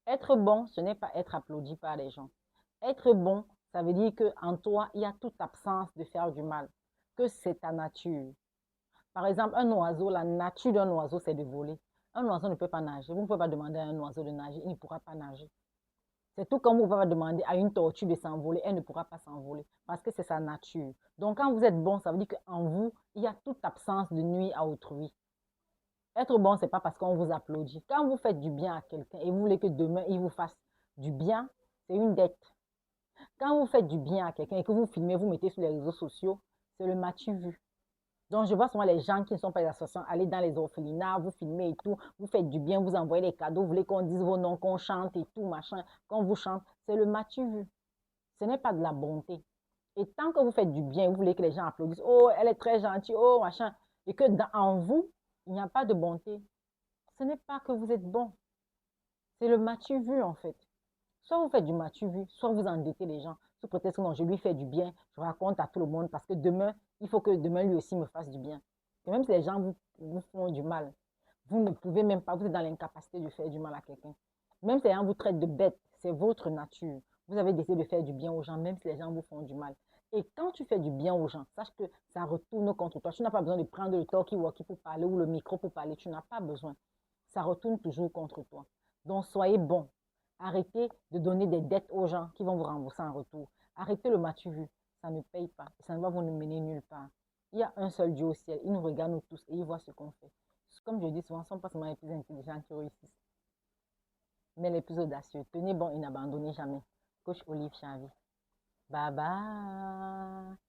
Être bon, ce n'est pas être applaudi par les gens. Être bon, ça veut dire qu'en toi, il y a toute absence de faire du mal, que c'est ta nature. Par exemple, un oiseau, la nature d'un oiseau, c'est de voler. Un oiseau ne peut pas nager. Vous ne pouvez pas demander à un oiseau de nager, il ne pourra pas nager. C'est tout comme vous ne pouvez pas demander à une tortue de s'envoler, elle ne pourra pas s'envoler parce que c'est sa nature. Donc, quand vous êtes bon, ça veut dire qu'en vous, il y a toute absence de nuit à autrui. Être bon, ce n'est pas parce qu'on vous applaudit. Quand vous faites du bien à quelqu'un et vous voulez que demain, il vous fasse du bien, c'est une dette. Quand vous faites du bien à quelqu'un et que vous filmez, vous mettez sur les réseaux sociaux, c'est le m'as-tu vu. Donc, je vois souvent les gens qui ne sont pas des associations aller dans les orphelinats, vous filmez et tout, vous faites du bien, vous envoyez des cadeaux, vous voulez qu'on dise vos noms, qu'on chante et tout, machin, qu'on vous chante. C'est le m'as-tu vu. Ce n'est pas de la bonté. Et tant que vous faites du bien, vous voulez que les gens applaudissent, oh, elle est très gentille, oh, machin, et que en vous, il n'y a pas de bonté, ce n'est pas que vous êtes bon. C'est le m'as-tu vu, en fait. Soit vous faites du m'as-tu vu, soit vous endettez les gens, sous prétexte que non, je lui fais du bien, je raconte à tout le monde, parce que demain, il faut que demain lui aussi me fasse du bien. Et même si les gens vous font du mal, vous ne pouvez même pas, vous êtes dans l'incapacité de faire du mal à quelqu'un. Même si les gens vous traitent de bête, c'est votre nature. Vous avez décidé de faire du bien aux gens, même si les gens vous font du mal. Et quand tu fais du bien aux gens, sache que ça retourne contre toi. Tu n'as pas besoin de prendre le talkie-walkie pour parler ou le micro pour parler. Tu n'as pas besoin. Ça retourne toujours contre toi. Donc, soyez bon. Arrêtez de donner des dettes aux gens qui vont vous rembourser en retour. Arrêtez le m'as-tu vu. Ça ne paye pas. Ça ne va vous mener nulle part. Il y a un seul Dieu au ciel. Il nous regarde nous tous et il voit ce qu'on fait. Comme je dis souvent, ce ne sont pas seulement les plus intelligents qui réussissent, mais les plus audacieux. Tenez bon et n'abandonnez jamais. Coach Olive Chavi. Bye bye.